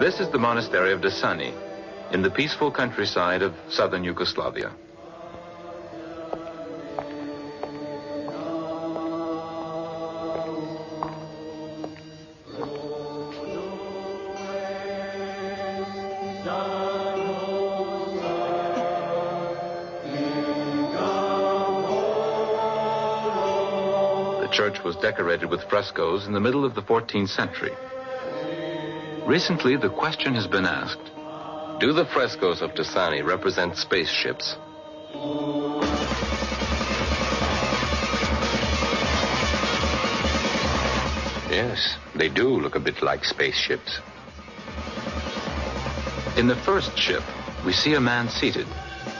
This is the monastery of Desani, in the peaceful countryside of southern Yugoslavia. The church was decorated with frescoes in the middle of the 14th century. Recently, the question has been asked, do the frescoes of Desani represent spaceships? Yes, they do look a bit like spaceships. In the first ship, we see a man seated,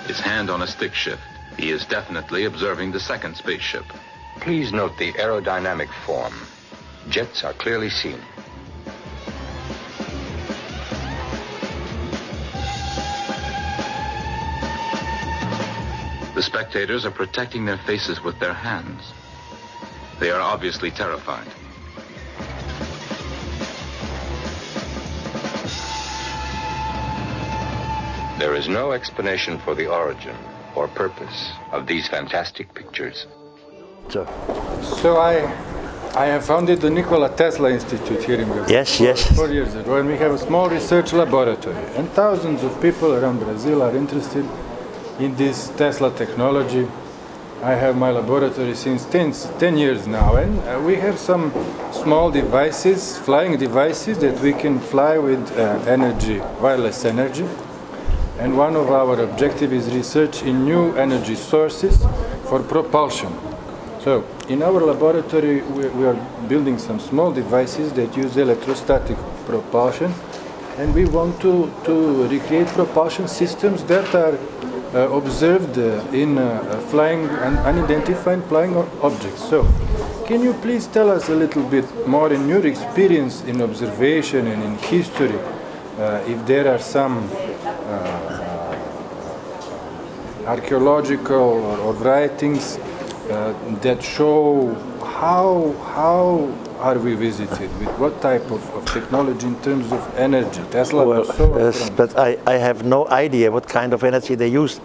his hand on a stick shift. He is definitely observing the second spaceship. Please note the aerodynamic form. Jets are clearly seen. The spectators are protecting their faces with their hands. They are obviously terrified. There is no explanation for the origin or purpose of these fantastic pictures. So I have founded the Nikola Tesla Institute here in Brazil. Yes. 4 years ago, and we have a small research laboratory. And thousands of people around Brazil are interested in this Tesla technology. I have my laboratory since 10 years now, and we have some small devices, flying devices that we can fly with energy, wireless energy. And one of our objectives is research in new energy sources for propulsion. So in our laboratory, we are building some small devices that use electrostatic propulsion, and we want to recreate propulsion systems that are observed in flying and unidentified flying objects. So can you please tell us a little bit more in your experience in observation and in history, if there are some archaeological or writings that show how are we visited, with what type of technology in terms of energy? Tesla was so but I have no idea what kind of energy they use.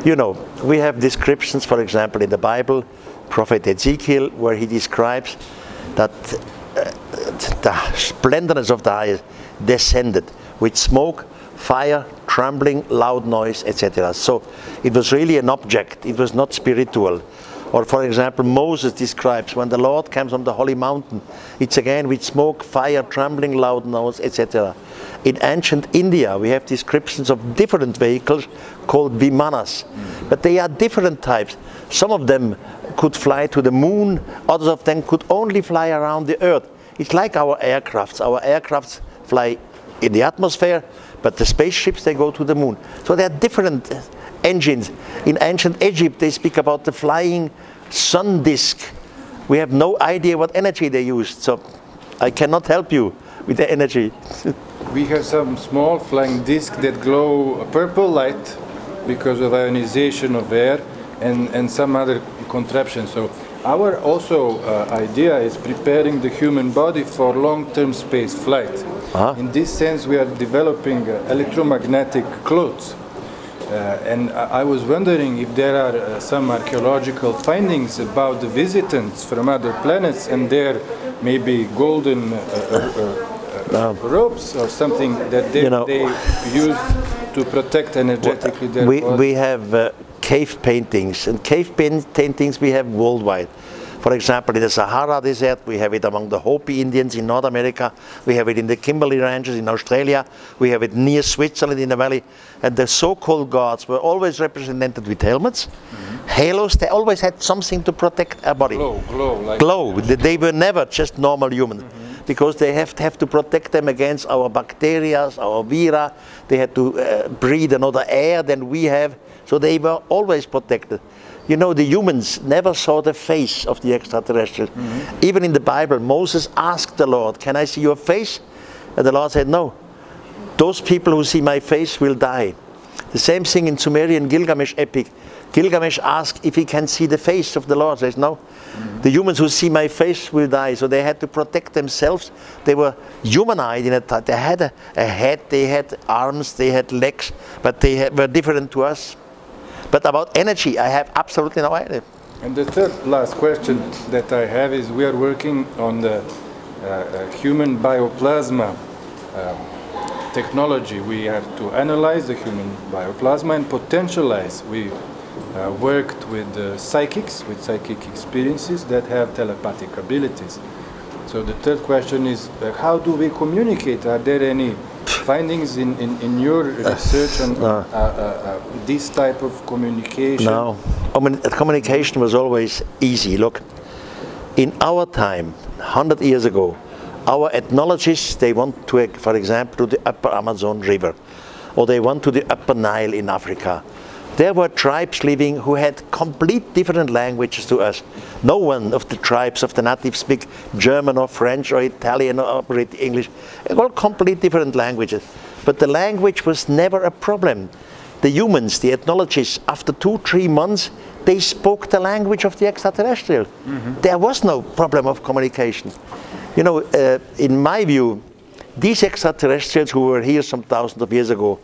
You know, we have descriptions, for example, in the Bible, Prophet Ezekiel, where he describes that the splendorness of the highest descended with smoke, fire, trembling, loud noise, etc. So it was really an object, it was not spiritual. Or for example, Moses describes when the Lord comes on the holy mountain, it's again with smoke, fire, trembling, loud noise, etc. In ancient India, we have descriptions of different vehicles called vimanas, but they are different types. Some of them could fly to the moon, others of them could only fly around the earth. It's like our aircrafts. Our aircrafts fly in the atmosphere, but the spaceships, they go to the moon. So there are different engines. In ancient Egypt, they speak about the flying sun disk. We have no idea what energy they used, so I cannot help you with the energy. We have some small flying discs that glow a purple light because of ionization of air and some other contraption. So our also idea is preparing the human body for long-term space flight. In this sense, we are developing electromagnetic clothes. And I was wondering if there are some archaeological findings about the visitants from other planets and their maybe golden ropes or something that they use to protect energetically their body. We have cave paintings, and cave paintings we have worldwide. For example, in the Sahara Desert, we have it among the Hopi Indians in North America, we have it in the Kimberley Ranges in Australia, we have it near Switzerland in the valley, and the so-called gods were always represented with helmets, halos. They always had something to protect our body. Glow. They were never just normal humans, because they have to protect them against our bacteria, our vira. They had to breathe another air than we have, so they were always protected. You know, the humans never saw the face of the extraterrestrials. Even in the Bible, Moses asked the Lord, "Can I see your face?" And the Lord said, "No. Those people who see my face will die." The same thing in Sumerian Gilgamesh epic. Gilgamesh asked if he can see the face of the Lord. Says no. The humans who see my face will die. So they had to protect themselves. They were humanoid in a time. They had a head, they had arms, they had legs, but they were different to us. But about energy, I have absolutely no idea. And the third last question that I have is, we are working on the human bioplasma technology. We have to analyze the human bioplasma and potentialize. We worked with psychics, with psychic experiences that have telepathic abilities. So the third question is, how do we communicate? Are there any findings in your research on this type of communication? No. I mean, communication was always easy. Look, in our time, 100 years ago, our ethnologists, they went to, for example, to the upper Amazon River, or they went to the upper Nile in Africa. There were tribes living who had complete different languages to us. No one of the tribes of the natives speak German or French or Italian or English. All complete different languages. But the language was never a problem. The humans, the ethnologists, after 2-3 months, they spoke the language of the extraterrestrial. There was no problem of communication. You know, in my view, these extraterrestrials who were here some thousands of years ago,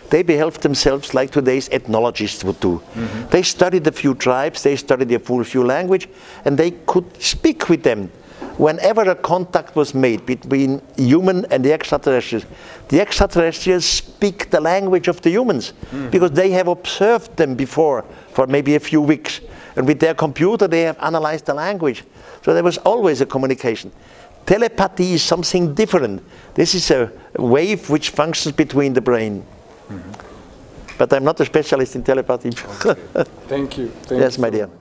they behaved themselves like today's ethnologists would do. They studied a few tribes, they studied a few language, and they could speak with them. Whenever a contact was made between human and the extraterrestrials speak the language of the humans, because they have observed them before for maybe a few weeks. And with their computer, they have analyzed the language. So there was always a communication. Telepathy is something different. This is a wave which functions between the brain. But I'm not a specialist in telepathy. Okay. Thank you. Thank yes, you my so dear. much.